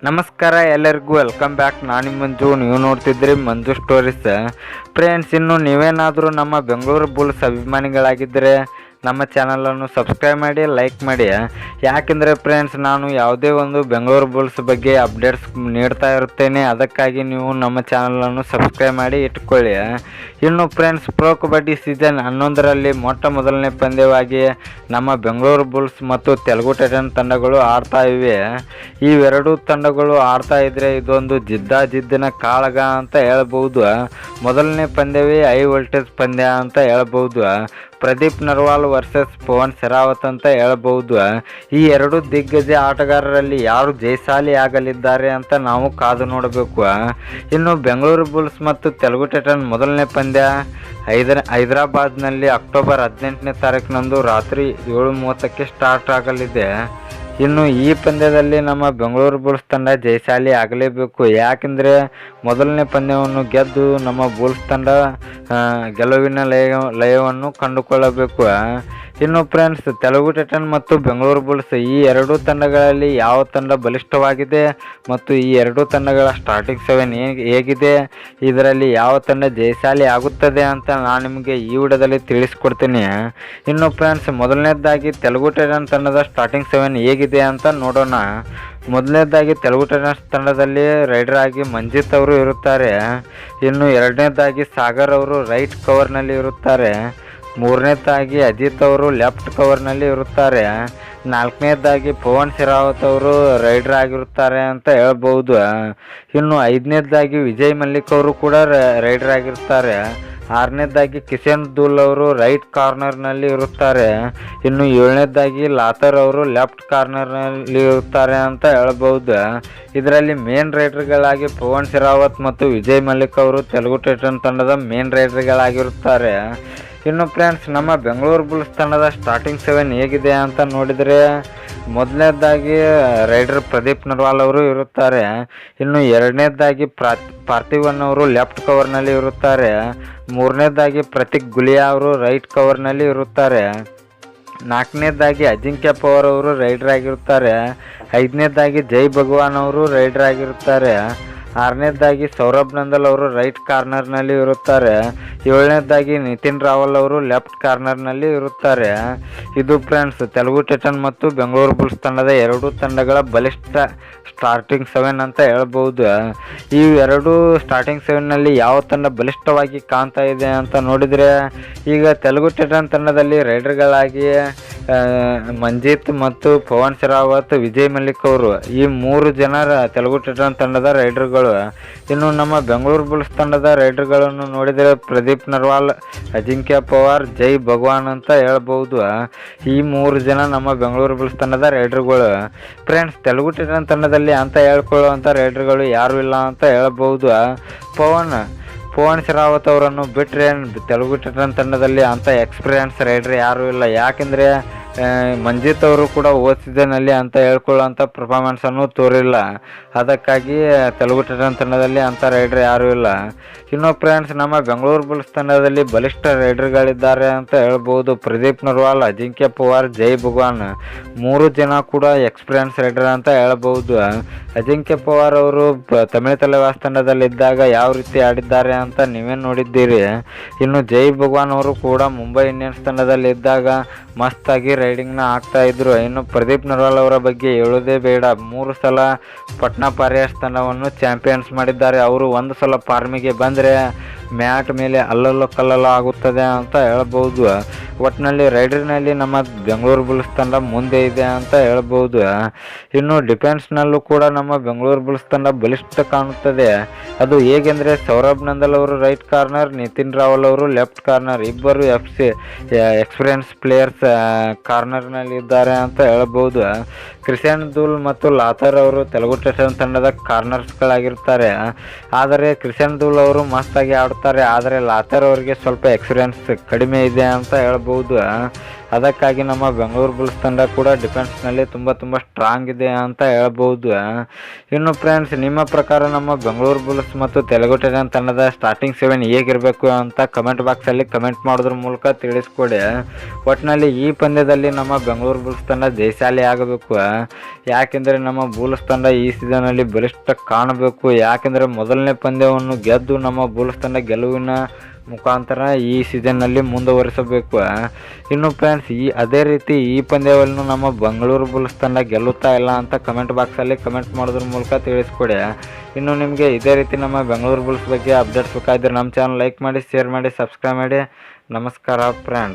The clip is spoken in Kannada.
ನಮಸ್ಕಾರ ಎಲ್ಲರಿಗೂ ವೆಲ್ಕಮ್ ಬ್ಯಾಕ್. ನಾನು ಮಂಜು, ನೀವು ನೋಡ್ತಿದ್ರಿ ಮಂಜು ಸ್ಟೋರೀಸ್. ಫ್ರೆಂಡ್ಸ್, ಇನ್ನು ನೀವೇನಾದರೂ ನಮ್ಮ ಬೆಂಗಳೂರು ಬುಲ್ಸ್ ಅಭಿಮಾನಿಗಳಾಗಿದ್ದರೆ ನಮ್ಮ ಚಾನಲನ್ನು ಸಬ್ಸ್ಕ್ರೈಬ್ ಮಾಡಿ, ಲೈಕ್ ಮಾಡಿ. ಯಾಕೆಂದರೆ ಫ್ರೆಂಡ್ಸ್, ನಾನು ಯಾವುದೇ ಒಂದು ಬೆಂಗಳೂರು ಬುಲ್ಸ್ ಬಗ್ಗೆ ಅಪ್ಡೇಟ್ಸ್ ನೀಡ್ತಾ ಇರುತ್ತೇನೆ. ಅದಕ್ಕಾಗಿ ನೀವು ನಮ್ಮ ಚಾನಲನ್ನು ಸಬ್ಸ್ಕ್ರೈಬ್ ಮಾಡಿ ಇಟ್ಕೊಳ್ಳಿ. ಇನ್ನು ಫ್ರೆಂಡ್ಸ್, ಪ್ರೊ ಕಬಡ್ಡಿ ಸೀಸನ್ 11ರಲ್ಲಿ ಮೊದಲನೇ ಪಂದ್ಯವಾಗಿ ನಮ್ಮ ಬೆಂಗಳೂರು ಬುಲ್ಸ್ ಮತ್ತು ತೆಲುಗು ಟೈಟನ್ ತಂಡಗಳು ಆಡ್ತಾ ಇವೆ. ಇವೆರಡೂ ತಂಡಗಳು ಆಡ್ತಾ ಇದ್ದರೆ ಇದೊಂದು ಜಿದ್ದಿನ ಕಾಳಗ ಅಂತ ಹೇಳ್ಬೋದು. ಮೊದಲನೇ ಪಂದ್ಯವೇ ಹೈ ವೋಲ್ಟೇಜ್ ಪಂದ್ಯ ಅಂತ ಹೇಳ್ಬೋದು. ಪ್ರದೀಪ್ ನರ್ವಾಲ್ ವರ್ಸಸ್ ಪವನ್ ಶೆರಾವತ್ ಅಂತ ಹೇಳ್ಬೋದು. ಈ ಎರಡು ದಿಗ್ಗಜ ಆಟಗಾರರಲ್ಲಿ ಯಾರು ಜಯಶಾಲಿ ಆಗಲಿದ್ದಾರೆ ಅಂತ ನಾವು ಕಾದು ನೋಡಬೇಕು. ಇನ್ನು ಬೆಂಗಳೂರು ಬುಲ್ಸ್ ಮತ್ತು ತೆಲುಗು ಟೈಟನ್ ಮೊದಲನೇ ಪಂದ್ಯ ಹೈದರಾಬಾದ್ನಲ್ಲಿ ಅಕ್ಟೋಬರ್ 18ನೇ ತಾರೀಕಿನಂದು ರಾತ್ರಿ 7:30ಕ್ಕೆ ಸ್ಟಾರ್ಟ್ ಆಗಲಿದೆ. ಇನ್ನು ಈ ಪಂದ್ಯದಲ್ಲಿ ನಮ್ಮ ಬೆಂಗಳೂರು ಬುಲ್ಸ್ ತಂಡ ಜಯಶಾಲಿ ಆಗಲೇಬೇಕು. ಯಾಕೆಂದರೆ ಮೊದಲನೇ ಪಂದ್ಯವನ್ನು ಗೆದ್ದು ನಮ್ಮ ಬುಲ್ಸ್ ತಂಡ ಗೆಲುವಿನ ಲಯವನ್ನು ಕಂಡುಕೊಳ್ಳಬೇಕು. ಇನ್ನು ಫ್ರೆಂಡ್ಸ್, ತೆಲುಗು ಟೈಟನ್ ಮತ್ತು ಬೆಂಗಳೂರು ಬುಲ್ಸ್ ಈ ಎರಡೂ ತಂಡಗಳಲ್ಲಿ ಯಾವ ತಂಡ ಬಲಿಷ್ಠವಾಗಿದೆ ಮತ್ತು ಈ ಎರಡೂ ತಂಡಗಳ ಸ್ಟಾರ್ಟಿಂಗ್ 7 ಹೇಗಿದೆ, ಇದರಲ್ಲಿ ಯಾವ ತಂಡ ಜಯಶಾಲಿ ಆಗುತ್ತದೆ ಅಂತ ನಾನು ನಿಮಗೆ ಈ ವಿಡಿಯೋದಲ್ಲಿ ತಿಳಿಸ್ಕೊಡ್ತೀನಿ. ಇನ್ನು ಫ್ರೆಂಡ್ಸ್, ಮೊದಲನೇದಾಗಿ ತೆಲುಗು ಟೈಟನ್ ತಂಡದ ಸ್ಟಾರ್ಟಿಂಗ್ 7 ಹೇಗಿದೆ ಅಂತ ನೋಡೋಣ. ಮೊದಲನೇದಾಗಿ ತೆಲುಗು ಟೈಟನ್ಸ್ ತಂಡದಲ್ಲಿ ರೈಡರ್ ಆಗಿ ಮಂಜಿತ್ ಅವರು ಇರುತ್ತಾರೆ. ಇನ್ನು ಎರಡನೇದಾಗಿ ಸಾಗರ್ ಅವರು ರೈಟ್ ಕವರ್ನಲ್ಲಿ ಇರುತ್ತಾರೆ. ಮೂರನೇದಾಗಿ ಅಜಿತ್ ಅವರು ಲೆಫ್ಟ್ ಕವರ್ನಲ್ಲಿ ಇರುತ್ತಾರೆ. ನಾಲ್ಕನೇದಾಗಿ ಪವನ್ ಶೆರಾವತ್ ಅವರು ರೈಡರ್ ಆಗಿರುತ್ತಾರೆ ಅಂತ ಹೇಳ್ಬೋದು. ಇನ್ನು ಐದನೇದಾಗಿ ವಿಜಯ್ ಮಲ್ಲಿಕ್ ಅವರು ಕೂಡ ರೈಡರ್ ಆಗಿರ್ತಾರೆ. ಆರನೇದಾಗಿ ಕಿಶನ್ ದುಲ್ ಅವರು ರೈಟ್ ಕಾರ್ನರ್ನಲ್ಲಿ ಇರುತ್ತಾರೆ. ಇನ್ನು ಏಳನೇದಾಗಿ ಲಾಥರ್ ಅವರು ಲೆಫ್ಟ್ ಕಾರ್ನರ್ನಲ್ಲಿ ಇರುತ್ತಾರೆ ಅಂತ ಹೇಳ್ಬೋದು. ಇದರಲ್ಲಿ ಮೇನ್ ರೈಡರ್ಗಳಾಗಿ ಪವನ್ ಶೆರಾವತ್ ಮತ್ತು ವಿಜಯ್ ಮಲ್ಲಿಕ್ ಅವರು ತೆಲುಗು ಟೈಟನ್ ತಂಡದ ಮೇನ್ ರೈಡರ್ಗಳಾಗಿರುತ್ತಾರೆ. ಇನ್ನು ಫ್ರೆಂಡ್ಸ್, ನಮ್ಮ ಬೆಂಗಳೂರು ಬುಲ್ಸ್ ತಂಡದ ಸ್ಟಾರ್ಟಿಂಗ್ 7 ಹೇಗಿದೆ ಅಂತ ನೋಡಿದರೆ ಮೊದಲನೇದಾಗಿ ರೈಡರ್ ಪ್ರದೀಪ್ ನರ್ವಾಲ್ ಅವರು ಇರುತ್ತಾರೆ. ಇನ್ನು ಎರಡನೇದಾಗಿ ಪಾರ್ಥಿವನ್ ಅವರು ಲೆಫ್ಟ್ ಕವರ್ನಲ್ಲಿ ಇರುತ್ತಾರೆ. ಮೂರನೇದಾಗಿ ಪ್ರತೀಕ್ ಗುಲಿಯಾ ಅವರು ರೈಟ್ ಕವರ್ನಲ್ಲಿ ಇರುತ್ತಾರೆ. ನಾಲ್ಕನೇದಾಗಿ ಅಜಿಂಕ್ಯ ಪವಾರ್ ಅವರು ರೈಡರ್ ಆಗಿರುತ್ತಾರೆ. ಐದನೇದಾಗಿ ಜೈ ಭಗವಾನ್ ಅವರು ರೈಡರ್ ಆಗಿರುತ್ತಾರೆ. ಆರನೇದಾಗಿ ಸೌರಭ್ ನಂದಲ್ ಅವರು ರೈಟ್ ಕಾರ್ನರ್ನಲ್ಲಿ ಇರುತ್ತಾರೆ. ಏಳನೇದಾಗಿ ನಿತಿನ್ ರಾವಲ್ ಅವರು ಲೆಫ್ಟ್ ಕಾರ್ನರ್ನಲ್ಲಿ ಇರುತ್ತಾರೆ. ಇದು ಫ್ರೆಂಡ್ಸ್, ತೆಲುಗು ಟೈಟನ್ ಮತ್ತು ಬೆಂಗಳೂರು ಬುಲ್ಸ್ ತಂಡದ ಎರಡೂ ತಂಡಗಳ ಬಲಿಷ್ಠ ಸ್ಟಾರ್ಟಿಂಗ್ 7 ಅಂತ ಹೇಳ್ಬೋದು. ಈ ಎರಡೂ ಸ್ಟಾರ್ಟಿಂಗ್ 7ನಲ್ಲಿ ಯಾವ ತಂಡ ಬಲಿಷ್ಠವಾಗಿ ಕಾಣ್ತಾ ಇದೆ ಅಂತ ನೋಡಿದರೆ, ಈಗ ತೆಲುಗು ಟೈಟನ್ ತಂಡದಲ್ಲಿ ರೈಡರ್ಗಳಾಗಿ ಮಂಜಿತ್ ಮತ್ತು ಪವನ್ ಶೆರಾವತ್, ವಿಜಯ್ ಮಲ್ಲಿಕ್ ಅವರು ಈ 3 ಜನರ ತೆಲುಗು ಟೈಟನ್ ತಂಡದ ರೈಡರ್ಗಳು. ಇನ್ನು ನಮ್ಮ ಬೆಂಗಳೂರು ಬುಲ್ಸ್ ತಂಡದ ರೈಡರ್ಗಳನ್ನು ನೋಡಿದರೆ ಪ್ರದೀಪ್ ನರ್ವಾಲ್, ಅಜಿಂಕ್ಯ ಪವಾರ್, ಜೈ ಭಗವಾನ್ ಅಂತ ಹೇಳ್ಬೋದು. ಈ 3 ಜನ ನಮ್ಮ ಬೆಂಗಳೂರು ಬುಲ್ಸ್ ತಂಡದ ರೈಡರ್ಗಳು. ಫ್ರೆಂಡ್ಸ್, ತೆಲುಗು ಟೈಟನ್ ತಂಡದಲ್ಲಿ ಅಂತ ಹೇಳ್ಕೊಳ್ಳುವಂಥ ರೈಡರ್ಗಳು ಯಾರೂ ಇಲ್ಲ ಅಂತ ಹೇಳ್ಬೋದು. ಪವನ್ ಶೆರಾವತ್ ಅವರನ್ನು ಬಿಟ್ಟರೆ ತೆಲುಗು ಟೈಟನ್ ತಂಡದಲ್ಲಿ ಅಂಥ ಎಕ್ಸ್ಪೀರಿಯನ್ಸ್ ರೈಡರ್ ಯಾರೂ ಇಲ್ಲ. ಯಾಕೆಂದರೆ ಮಂಜಿತ್ ಅವರು ಕೂಡ ಹೋದ ಸೀಸನ್ನಲ್ಲಿ ಅಂತ ಹೇಳ್ಕೊಳ್ಳೋಂಥ ಪರ್ಫಾರ್ಮೆನ್ಸನ್ನು ತೋರಿಲ್ಲ. ಅದಕ್ಕಾಗಿ ತೆಲುಗು ಟೈಟನ್ ತಂಡದಲ್ಲಿ ಅಂಥ ರೈಡರ್ ಯಾರೂ ಇಲ್ಲ. ಇನ್ನು ಫ್ರೆಂಡ್ಸ್, ನಮ್ಮ ಬೆಂಗಳೂರು ಬುಲ್ಸ್ ತಂಡದಲ್ಲಿ ಬಲಿಷ್ಠ ರೈಡರ್ಗಳಿದ್ದಾರೆ ಅಂತ ಹೇಳ್ಬೋದು. ಪ್ರದೀಪ್ ನರ್ವಾಲ್, ಅಜಿಂಕ್ಯ ಪವಾರ್, ಜೈ ಭಗವಾನ್ 3 ಜನ ಕೂಡ ಎಕ್ಸ್ಪೀರಿಯನ್ಸ್ ರೈಡರ್ ಅಂತ ಹೇಳ್ಬೋದು. ಅಜಿಂಕ್ಯ ಪವಾರ್ ಅವರು ತಮಿಳು ತಲೆವಾಸ್ ತಂಡದಲ್ಲಿದ್ದಾಗ ಯಾವ ರೀತಿ ಆಡಿದ್ದಾರೆ ಅಂತ ನೀವೇ ನೋಡಿದ್ದೀರಿ. ಇನ್ನು ಜೈ ಭಗವಾನ್ ಅವರು ಕೂಡ ಮುಂಬೈ ಇಂಡಿಯನ್ಸ್ ತಂಡದಲ್ಲಿದ್ದಾಗ ಮಸ್ತಾಗಿ ರೈಡಿಂಗ್ನ ಆಗ್ತಾಯಿದ್ರು. ಇನ್ನು ಪ್ರದೀಪ್ ನರ್ವಾಲ್ ಅವರ ಬಗ್ಗೆ ಹೇಳೋದೇ ಬೇಡ. 3 ಸಲ ಪಟ್ನಾ ಪಾರಿಯರ್ಸ್ ತಂಡವನ್ನು ಚಾಂಪಿಯನ್ಸ್ ಮಾಡಿದ್ದಾರೆ. ಅವರು ಒಂದು ಸಲ ಫಾರ್ಮಿಗೆ ಬಂದರೆ ಮ್ಯಾಟ್ ಮೇಲೆ ಅಲ್ಲಲ್ಲೋ ಕಲ್ಲಲ್ಲೋ ಆಗುತ್ತದೆ ಅಂತ ಹೇಳ್ಬೋದು. ಒಟ್ಟಿನಲ್ಲಿ ರೈಡರ್ನಲ್ಲಿ ನಮ್ಮ ಬೆಂಗಳೂರು ಬುಲ್ಸ್ ತಂಡ ಮುಂದೆ ಇದೆ ಅಂತ ಹೇಳ್ಬೋದು. ಇನ್ನು ಡಿಫೆನ್ಸ್ನಲ್ಲೂ ಕೂಡ ನಮ್ಮ ಬೆಂಗಳೂರು ಬುಲ್ಸ್ ತಂಡ ಬಲಿಷ್ಠ ಕಾಣುತ್ತದೆ. ಅದು ಹೇಗೆಂದರೆ ಸೌರಭ್ ನಂದಲ್ ಅವರು ರೈಟ್ ಕಾರ್ನರ್, ನಿತಿನ್ ರಾವಲ್ ಅವರು ಲೆಫ್ಟ್ ಕಾರ್ನರ್, ಇಬ್ಬರು ಎಕ್ಸ್ಪೀರಿಯನ್ಸ್ ಪ್ಲೇಯರ್ಸ್ ಕಾರ್ನರ್ನಲ್ಲಿ ಇದ್ದಾರೆ ಅಂತ ಹೇಳ್ಬೋದು. ಕಿಶನ್ ದುಲ್ ಮತ್ತು ಲಾಥರ್ ಅವರು ತೆಲುಗು ಟೈಟನ್ ತಂಡದ ಕಾರ್ನರ್ಸ್ಗಳಾಗಿರ್ತಾರೆ. ಆದರೆ ಕಿಶನ್ ದುಲ್ ಅವರು ಮಸ್ತಾಗಿ ಆಡುತ್ತಾರೆ. ಆದರೆ ಲಾಥರ್ ಅವರಿಗೆ ಸ್ವಲ್ಪ ಎಕ್ಸ್ಪೀರಿಯನ್ಸ್ ಕಡಿಮೆ ಇದೆ ಅಂತ ಹೇಳ್ಬೋದು. ಅದಕ್ಕಾಗಿ ನಮ್ಮ ಬೆಂಗಳೂರು ಬುಲ್ಸ್ ತಂಡ ಕೂಡ ಡಿಫೆನ್ಸ್ನಲ್ಲಿ ತುಂಬ ಸ್ಟ್ರಾಂಗ್ ಇದೆ ಅಂತ ಹೇಳ್ಬೋದು. ಇನ್ನು ಫ್ರೆಂಡ್ಸ್, ನಿಮ್ಮ ಪ್ರಕಾರ ನಮ್ಮ ಬೆಂಗಳೂರು ಬುಲ್ಸ್ ಮತ್ತು ತೆಲುಗು ಟೈಟನ್ ತಂಡದ ಸ್ಟಾರ್ಟಿಂಗ್ 7 ಹೇಗಿರಬೇಕು ಅಂತ ಕಮೆಂಟ್ ಬಾಕ್ಸಲ್ಲಿ ಕಮೆಂಟ್ ಮಾಡೋದ್ರ ಮೂಲಕ ತಿಳಿಸ್ಕೊಡಿ. ಒಟ್ಟಿನಲ್ಲಿ ಈ ಪಂದ್ಯದಲ್ಲಿ ನಮ್ಮ ಬೆಂಗಳೂರು ಬುಲ್ಸ್ ತಂಡ ಜಯಶಾಲಿ ಆಗಬೇಕು. ಯಾಕೆಂದರೆ ನಮ್ಮ ಬುಲ್ಸ್ ತಂಡ ಈ ಸೀಸನಲ್ಲಿ ಬಲಿಷ್ಠ ಕಾಣಬೇಕು. ಯಾಕೆಂದರೆ ಮೊದಲನೇ ಪಂದ್ಯವನ್ನು ಗೆದ್ದು ನಮ್ಮ ಬುಲ್ಸ್ ತಂಡ ಗೆಲುವಿನ ಮುಖಾಂತರ ಈ ಸೀಸನ್ನಲ್ಲಿ ಮುಂದುವರಿಸಬೇಕು. ಇನ್ನು ಫ್ರೆಂಡ್ಸ್, ಅದೇ ರೀತಿ ಈ ಪಂದ್ಯವನ್ನು ನಮ್ಮ ಬೆಂಗಳೂರು ಬುಲ್ಸ್ ತಂಡ ಗೆಲ್ಲುತ್ತಾ ಇಲ್ಲ ಅಂತ ಕಮೆಂಟ್ ಬಾಕ್ಸಲ್ಲಿ ಕಮೆಂಟ್ ಮಾಡೋದ್ರ ಮೂಲಕ ತಿಳಿಸ್ಕೊಡಿ. ಇನ್ನು ನಿಮಗೆ ಇದೇ ರೀತಿ ನಮ್ಮ ಬೆಂಗಳೂರು ಬುಲ್ಸ್ ಬಗ್ಗೆ ಅಪ್ಡೇಟ್ಸ್ ಬೇಕಾದರೆ ನಮ್ಮ ಚಾನಲ್ ಲೈಕ್ ಮಾಡಿ, ಶೇರ್ ಮಾಡಿ, ಸಬ್ಸ್ಕ್ರೈಬ್ ಮಾಡಿ. ನಮಸ್ಕಾರ ಫ್ರೆಂಡ್ಸ್.